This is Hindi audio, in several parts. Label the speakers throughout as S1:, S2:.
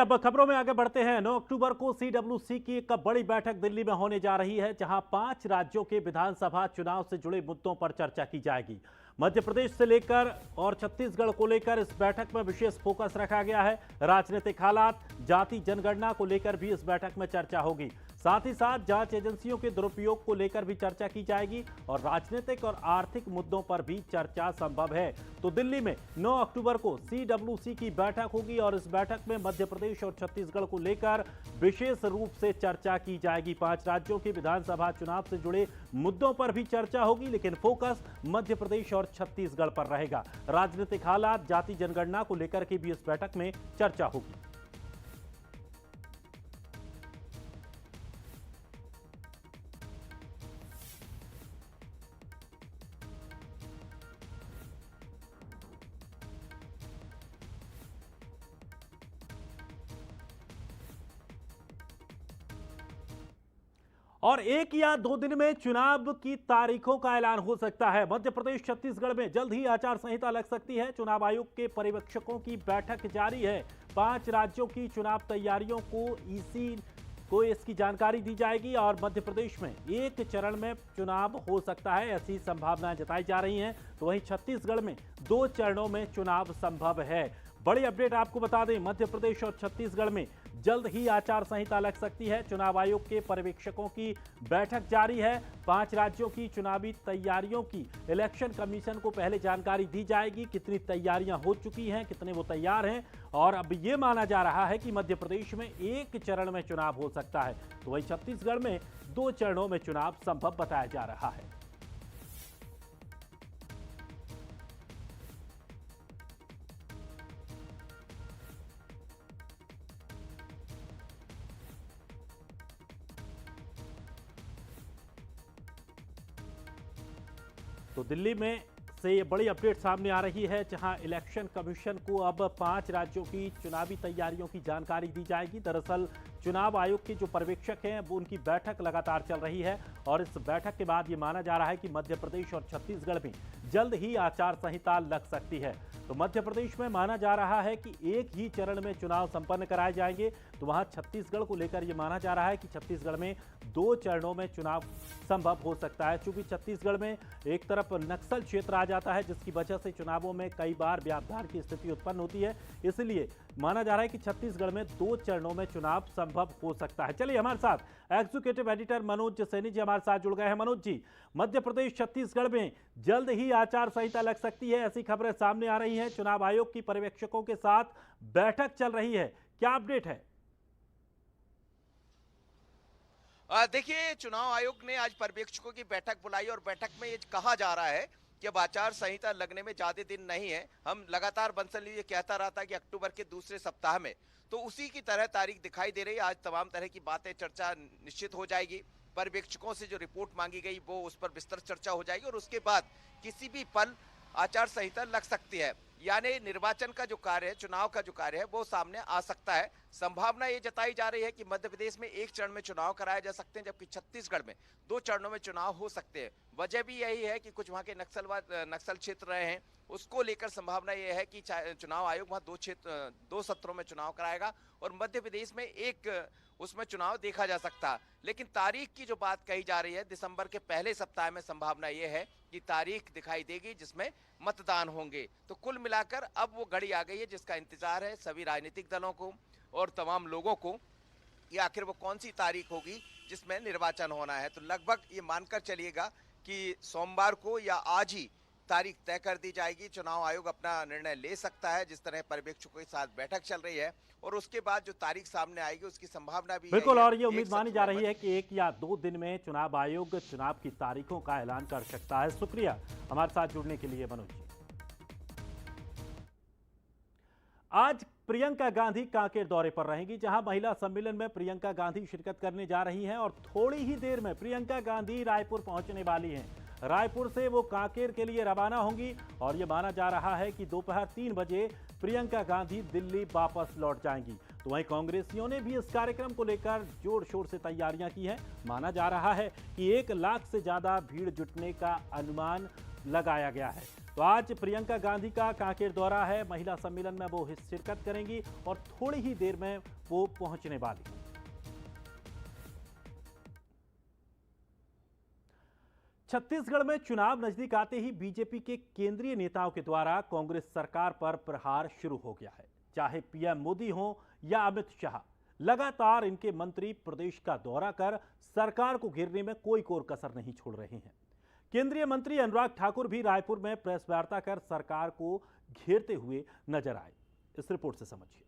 S1: अब खबरों में आगे बढ़ते हैं। 9 अक्टूबर को सीडब्ल्यूसी की एक बड़ी बैठक दिल्ली में होने जा रही है, जहां 5 राज्यों के विधानसभा चुनाव से जुड़े मुद्दों पर चर्चा की जाएगी। मध्य प्रदेश से लेकर और छत्तीसगढ़ को लेकर इस बैठक में विशेष फोकस रखा गया है। राजनीतिक हालात, जाति जनगणना को लेकर भी इस बैठक में चर्चा होगी। साथ ही साथ जांच एजेंसियों के दुरुपयोग को लेकर भी चर्चा की जाएगी और राजनीतिक और आर्थिक मुद्दों पर भी चर्चा संभव है। तो दिल्ली में 9 अक्टूबर को सीडब्ल्यूसी की बैठक होगी और इस बैठक में मध्य प्रदेश और छत्तीसगढ़ को लेकर विशेष रूप से चर्चा की जाएगी। 5 राज्यों के विधानसभा चुनाव से जुड़े मुद्दों पर भी चर्चा होगी, लेकिन फोकस मध्य प्रदेश और छत्तीसगढ़ पर रहेगा। राजनीतिक हालात, जाति जनगणना को लेकर के भी इस बैठक में चर्चा होगी। और 1 या 2 दिन में चुनाव की तारीखों का ऐलान हो सकता है। मध्य प्रदेश छत्तीसगढ़ में जल्द ही आचार संहिता लग सकती है। चुनाव आयोग के पर्यवेक्षकों की बैठक जारी है। 5 राज्यों की चुनाव तैयारियों को ईसी को इसकी जानकारी दी जाएगी और मध्य प्रदेश में 1 चरण में चुनाव हो सकता है, ऐसी संभावनाएं जताई जा रही हैं। तो वहीं छत्तीसगढ़ में 2 चरणों में चुनाव संभव है। बड़ी अपडेट आपको बता दें, मध्य प्रदेश और छत्तीसगढ़ में जल्द ही आचार संहिता लग सकती है। चुनाव आयोग के पर्यवेक्षकों की बैठक जारी है। 5 राज्यों की चुनावी तैयारियों की इलेक्शन कमीशन को पहले जानकारी दी जाएगी। कितनी तैयारियां हो चुकी हैं, कितने वो तैयार हैं, और अब ये माना जा रहा है कि मध्य प्रदेश में 1 चरण में चुनाव हो सकता है। तो वहीं छत्तीसगढ़ में 2 चरणों में चुनाव संभव बताया जा रहा है। तो दिल्ली में से ये बड़ी अपडेट सामने आ रही है, जहां इलेक्शन कमीशन को अब 5 राज्यों की चुनावी तैयारियों की जानकारी दी जाएगी। दरअसल चुनाव आयोग के जो पर्यवेक्षक हैं वो उनकी बैठक लगातार चल रही है और इस बैठक के बाद ये माना जा रहा है कि मध्य प्रदेश और छत्तीसगढ़ में जल्द ही आचार संहिता लग सकती है। तो मध्य प्रदेश में माना जा रहा है कि 1 ही चरण में चुनाव संपन्न कराए जाएंगे। तो वहां छत्तीसगढ़ को लेकर यह माना जा रहा है कि छत्तीसगढ़ में 2 चरणों में चुनाव संभव हो सकता है। चूंकि छत्तीसगढ़ में एक तरफ नक्सल क्षेत्र आ जाता है, जिसकी वजह से चुनावों में कई बार व्यवधान की स्थिति उत्पन्न होती है, इसलिए माना जा रहा है कि छत्तीसगढ़ में 2 चरणों में चुनाव संभव हो सकता है। चलिए, हमारे साथ एग्जीक्यूटिव एडिटर मनोज सैनी जी हमारे साथ जुड़ गए हैं। मनोज जी, मध्य प्रदेश छत्तीसगढ़ में जल्द ही आचार संहिता लग सकती है, ऐसी खबरें सामने आ रही हैं। चुनाव आयोग की पर्यवेक्षकों के साथ बैठक चल रही है, क्या अपडेट है?
S2: देखिए, चुनाव आयोग ने आज पर्यवेक्षकों की बैठक बुलाई और बैठक में ये कहा जा रहा है कि अब आचार संहिता लगने में ज्यादा दिन नहीं है। हम लगातार बंसल ये कहता रहा था कि अक्टूबर के दूसरे सप्ताह में, तो उसी की तरह तारीख दिखाई दे रही है। आज तमाम तरह की बातें, चर्चा निश्चित हो जाएगी। पर्यवेक्षकों से जो रिपोर्ट मांगी गई वो उस पर विस्तृत चर्चा हो जाएगी और उसके बाद किसी भी पल आचार संहिता लग सकती है। यानी निर्वाचन का जो कार्य है, चुनाव का जो कार्य है, वो सामने आ सकता है। संभावना ये जताई जा रही है कि मध्य प्रदेश में 1 चरण में चुनाव कराए जा सकते हैं, जबकि छत्तीसगढ़ में 2 चरणों में चुनाव हो सकते हैं। वजह भी यही है कि कुछ वहां के नक्सल क्षेत्र रहे हैं, उसको लेकर संभावना यह है कि चुनाव आयोग वहां 2 सत्रों में चुनाव कराएगा और मध्य प्रदेश में 1 उसमें चुनाव देखा जा सकता। लेकिन तारीख की जो बात कही जा रही है, दिसंबर के पहले सप्ताह में संभावना यह है कि तारीख दिखाई देगी जिसमें मतदान होंगे। तो कुल मिलाकर अब वो घड़ी आ गई है जिसका इंतजार है सभी राजनीतिक दलों को और तमाम लोगों को कि आखिर वो कौन सी तारीख होगी जिसमें निर्वाचन होना है। तो लगभग ये मानकर चलिएगा कि सोमवार को या आज ही तारीख तय कर दी जाएगी। चुनाव आयोग अपना निर्णय ले सकता है, जिस तरह पर्यवेक्षकों के साथ बैठक चल रही है, और उसके बाद जो तारीख सामने आएगी उसकी संभावना भी
S1: बिल्कुल। और ये उम्मीद मानी जा रही है कि 1 या 2 दिन में चुनाव आयोग चुनाव की तारीखों का ऐलान कर सकता है। शुक्रिया हमारे साथ जुड़ने के लिए मनोज जी। आज प्रियंका गांधी कांकेर दौरे पर रहेंगी, जहां महिला सम्मेलन में प्रियंका गांधी शिरकत करने जा रही हैं और थोड़ी ही देर में प्रियंका गांधी रायपुर पहुंचने वाली हैं। रायपुर से वो कांकेर के लिए रवाना होंगी और ये माना जा रहा है कि दोपहर 3 बजे प्रियंका गांधी दिल्ली वापस लौट जाएंगी। तो वहीं कांग्रेसियों ने भी इस कार्यक्रम को लेकर जोर शोर से तैयारियां की हैं। माना जा रहा है कि 1 लाख से ज्यादा भीड़ जुटने का अनुमान लगाया गया है। तो आज प्रियंका गांधी का कांकेर दौरा है, महिला सम्मेलन में वो शिरकत करेंगी और थोड़ी ही देर में वो पहुंचने वाली। छत्तीसगढ़ में चुनाव नजदीक आते ही बीजेपी के केंद्रीय नेताओं के द्वारा कांग्रेस सरकार पर प्रहार शुरू हो गया है। चाहे पीएम मोदी हो या अमित शाह, लगातार इनके मंत्री प्रदेश का दौरा कर सरकार को घेरने में कोई कोर कसर नहीं छोड़ रहे हैं। केंद्रीय मंत्री अनुराग ठाकुर भी रायपुर में प्रेस वार्ता कर सरकार को घेरते हुए नजर आए। इस रिपोर्ट से समझिए।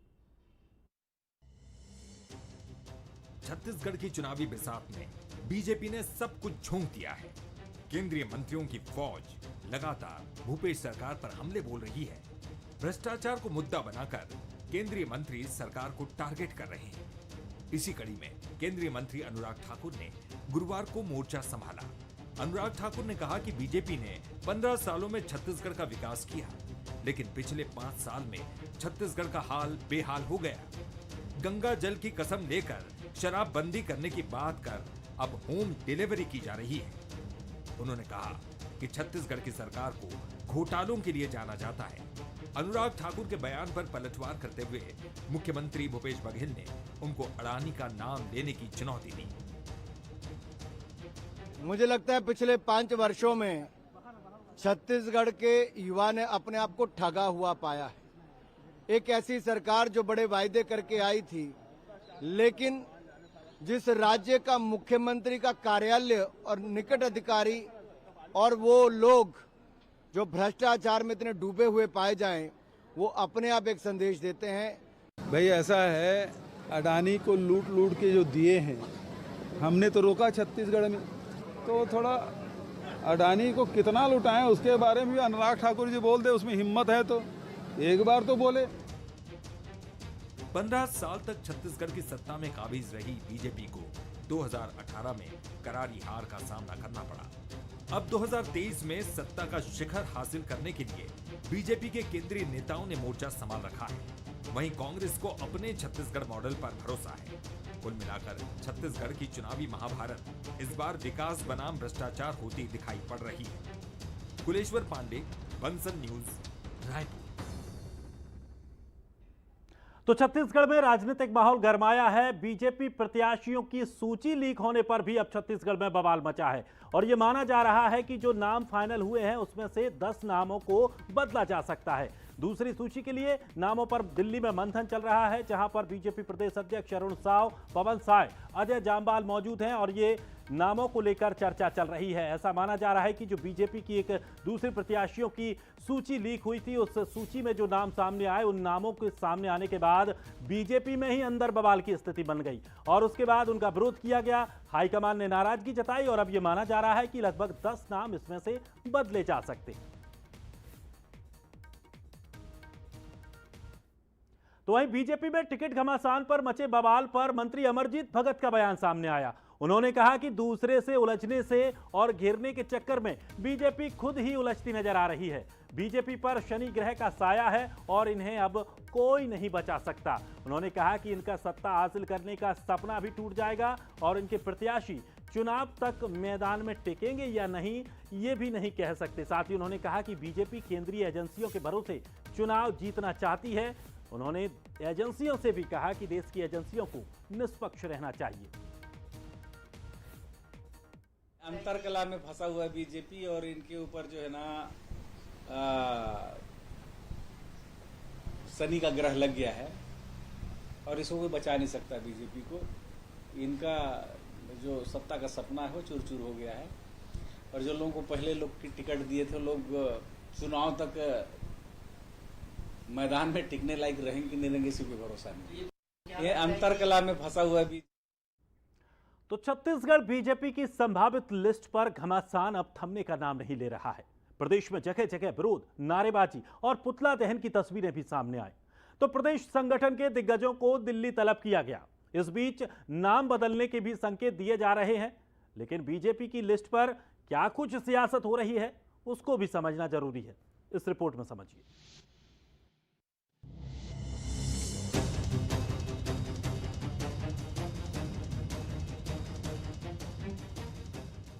S3: छत्तीसगढ़ की चुनावी बिसात में बीजेपी ने सब कुछ झोंक दिया है। केंद्रीय मंत्रियों की फौज लगातार भूपेश सरकार पर हमले बोल रही है। भ्रष्टाचार को मुद्दा बनाकर केंद्रीय मंत्री सरकार को टारगेट कर रहे हैं। इसी कड़ी में केंद्रीय मंत्री अनुराग ठाकुर ने गुरुवार को मोर्चा संभाला। अनुराग ठाकुर ने कहा कि बीजेपी ने 15 सालों में छत्तीसगढ़ का विकास किया, लेकिन पिछले 5 साल में छत्तीसगढ़ का हाल बेहाल हो गया। गंगा जल की कसम लेकर शराबबंदी करने की बात कर अब होम डिलीवरी की जा रही है। उन्होंने कहा कि छत्तीसगढ़ की सरकार को घोटालों के लिए जाना जाता है। अनुराग ठाकुर के बयान पर पलटवार करते हुए मुख्यमंत्री भूपेश बघेल ने उनको अडानी का नाम लेने की चुनौती दी।
S4: मुझे लगता है पिछले 5 वर्षों में छत्तीसगढ़ के युवा ने अपने आप को ठगा हुआ पाया है। एक ऐसी सरकार जो बड़े वायदे करके आई थी, लेकिन जिस राज्य का मुख्यमंत्री का कार्यालय और निकट अधिकारी और वो लोग जो भ्रष्टाचार में इतने डूबे हुए पाए जाएं, वो अपने आप एक संदेश देते हैं।
S5: भाई ऐसा है, अडानी को लूट लूट के जो दिए हैं, हमने तो रोका छत्तीसगढ़ में, तो थोड़ा अडानी को कितना लुटाएं उसके बारे में भी अनुराग ठाकुर जी बोल दे, उसमें हिम्मत है तो एक बार तो बोले।
S3: 15 साल तक छत्तीसगढ़ की सत्ता में काबिज रही बीजेपी को 2018 में करारी हार का सामना करना पड़ा। अब 2023 में सत्ता का शिखर हासिल करने के लिए बीजेपी के केंद्रीय नेताओं ने मोर्चा संभाल रखा है। वहीं कांग्रेस को अपने छत्तीसगढ़ मॉडल पर भरोसा है। कुल मिलाकर छत्तीसगढ़ की चुनावी महाभारत इस बार विकास बनाम भ्रष्टाचार होती दिखाई पड़ रही है। कुलेश्वर पांडे, बंसल न्यूज, रायपुर।
S1: तो छत्तीसगढ़ में राजनीतिक माहौल गरमाया है। बीजेपी प्रत्याशियों की सूची लीक होने पर भी अब छत्तीसगढ़ में बवाल मचा है और यह माना जा रहा है कि जो नाम फाइनल हुए हैं उसमें से 10 नामों को बदला जा सकता है। दूसरी सूची के लिए नामों पर दिल्ली में मंथन चल रहा है, जहां पर बीजेपी प्रदेश अध्यक्ष अरुण साव, पवन साय, अजय जामवाल मौजूद हैं और ये नामों को लेकर चर्चा चल रही है। ऐसा माना जा रहा है कि जो बीजेपी की एक दूसरे प्रत्याशियों की सूची लीक हुई थी, उस सूची में जो नाम सामने आए, उन नामों के सामने आने के बाद बीजेपी में ही अंदर बवाल की स्थिति बन गई और उसके बाद उनका विरोध किया गया। हाईकमान ने नाराजगी जताई और अब यह माना जा रहा है कि लगभग 10 नाम इसमें से बदले जा सकते हैं। तो वहीं बीजेपी में टिकट घमासान पर मचे बवाल पर मंत्री अमरजीत भगत का बयान सामने आया। उन्होंने कहा कि दूसरे से उलझने से और घेरने के चक्कर में बीजेपी खुद ही उलझती नजर आ रही है। बीजेपी पर शनि ग्रह का साया है और इन्हें अब कोई नहीं बचा सकता। उन्होंने कहा कि इनका सत्ता हासिल करने का सपना भी टूट जाएगा और इनके प्रत्याशी चुनाव तक मैदान में टिकेंगे या नहीं, ये भी नहीं कह सकते। साथ ही उन्होंने कहा कि बीजेपी केंद्रीय एजेंसियों के भरोसे चुनाव जीतना चाहती है। उन्होंने एजेंसियों से भी कहा कि देश की एजेंसियों को निष्पक्ष रहना चाहिए।
S6: अंतरकला में फंसा हुआ है बीजेपी और इनके ऊपर जो है ना शनि का ग्रह लग गया है और इसको कोई बचा नहीं सकता बीजेपी को। इनका जो सत्ता का सपना है वो चूर चूर हो गया है और जो लोगों को पहले लोग की टिकट दिए थे, लोग चुनाव तक मैदान में टिकने लायक रहेंगे कि नहीं रहेंगे, इसी पे भरोसा नहीं। ये अंतरकला में फंसा हुआ है।
S1: तो छत्तीसगढ़ बीजेपी की संभावित लिस्ट पर घमासान अब थमने का नाम नहीं ले रहा है। प्रदेश में जगह जगह विरोध, नारेबाजी और पुतला दहन की तस्वीरें भी सामने आई। तो प्रदेश संगठन के दिग्गजों को दिल्ली तलब किया गया। इस बीच नाम बदलने के भी संकेत दिए जा रहे हैं, लेकिन बीजेपी की लिस्ट पर क्या कुछ सियासत हो रही है उसको भी समझना जरूरी है। इस रिपोर्ट में समझिए।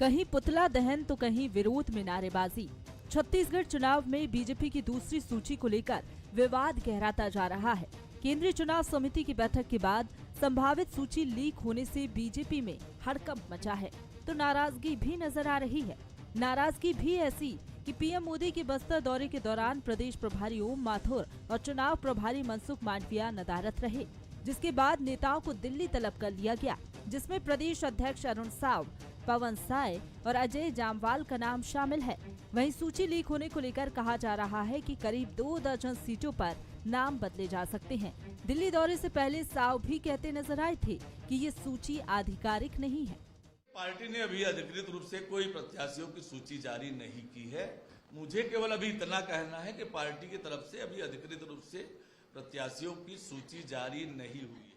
S7: कहीं पुतला दहन तो कहीं विरोध में नारेबाजी। छत्तीसगढ़ चुनाव में बीजेपी की दूसरी सूची को लेकर विवाद गहराता जा रहा है। केंद्रीय चुनाव समिति की बैठक के बाद संभावित सूची लीक होने से बीजेपी में हड़कंप मचा है, तो नाराजगी भी नजर आ रही है। नाराजगी भी ऐसी कि पीएम मोदी के बस्तर दौरे के दौरान प्रदेश प्रभारी ओम माथुर और चुनाव प्रभारी मनसुख मांडविया नदारत रहे, जिसके बाद नेताओं को दिल्ली तलब कर लिया गया, जिसमें प्रदेश अध्यक्ष अरुण साव, पवन साय और अजय जामवाल का नाम शामिल है। वहीं सूची लीक होने को लेकर कहा जा रहा है कि करीब 2 दर्जन सीटों पर नाम बदले जा सकते हैं। दिल्ली दौरे से पहले साव भी कहते नजर आए थे कि ये सूची आधिकारिक नहीं है।
S8: पार्टी ने अभी अधिकृत रूप से कोई प्रत्याशियों की सूची जारी नहीं की है। मुझे केवल अभी इतना कहना है कि पार्टी की तरफ से अभी अधिकृत रूप से प्रत्याशियों की सूची जारी नहीं हुई है।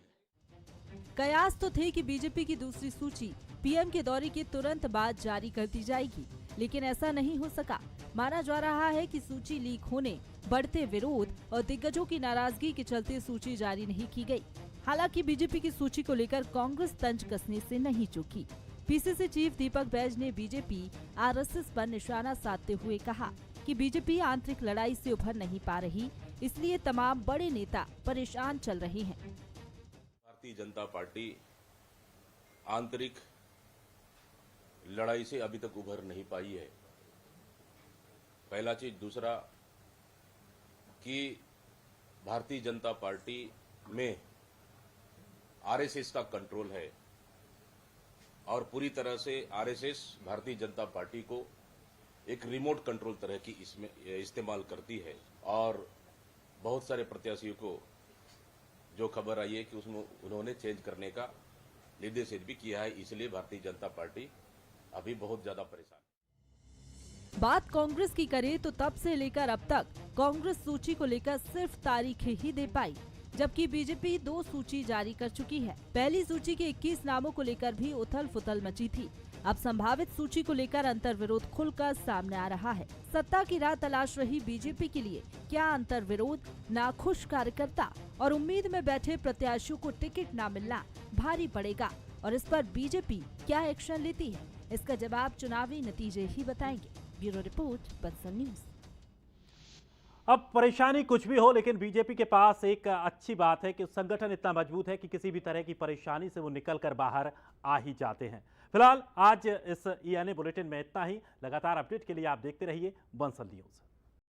S7: कयास तो थे कि बीजेपी की दूसरी सूची पीएम के दौरे के तुरंत बाद जारी कर दी जाएगी, लेकिन ऐसा नहीं हो सका। माना जा रहा है कि सूची लीक होने, बढ़ते विरोध और दिग्गजों की नाराजगी के चलते सूची जारी नहीं की गई। हालांकि बीजेपी की सूची को लेकर कांग्रेस तंज कसने से नहीं चूकी। पीसीसी चीफ दीपक बैज ने बीजेपी आरएसएस पर निशाना साधते हुए कहा कि बीजेपी आंतरिक लड़ाई से उभर नहीं पा रही, इसलिए तमाम बड़े नेता परेशान चल रहे हैं।
S9: भारतीय जनता पार्टी आंतरिक लड़ाई से अभी तक उभर नहीं पाई है। पहला चीज। दूसरा कि भारतीय जनता पार्टी में आरएसएस का कंट्रोल है और पूरी तरह से आरएसएस भारतीय जनता पार्टी को एक रिमोट कंट्रोल तरह की इसमें इस्तेमाल करती है। और बहुत सारे प्रत्याशियों को जो खबर आई है कि उसमें उन्होंने चेंज करने का निर्देश भी किया है, इसलिए भारतीय जनता पार्टी अभी बहुत ज्यादा परेशान है।
S7: बात कांग्रेस की करें तो तब से लेकर अब तक कांग्रेस सूची को लेकर सिर्फ तारीखें ही दे पाई, जबकि बीजेपी 2 सूची जारी कर चुकी है। पहली सूची के 21 नामों को लेकर भी उथल पुथल मची थी। अब संभावित सूची को लेकर अंतर्विरोध खुलकर सामने आ रहा है। सत्ता की राह तलाश रही बीजेपी के लिए क्या अंतर्विरोध, नाखुश कार्यकर्ता और उम्मीद में बैठे प्रत्याशियों को टिकट न मिलना भारी पड़ेगा, और इस पर बीजेपी क्या एक्शन लेती है, इसका जवाब चुनावी नतीजे ही बताएंगे। Bureau report, Bansal news.
S1: अब परेशानी कुछ भी हो, लेकिन बीजेपी के पास एक अच्छी बात है कि संगठन इतना मजबूत है कि किसी भी तरह की परेशानी से वो निकलकर बाहर आ ही जाते हैं। फिलहाल आज इस ENA बुलेटिन में इतना ही। लगातार अपडेट के लिए आप देखते रहिए बंसल न्यूज।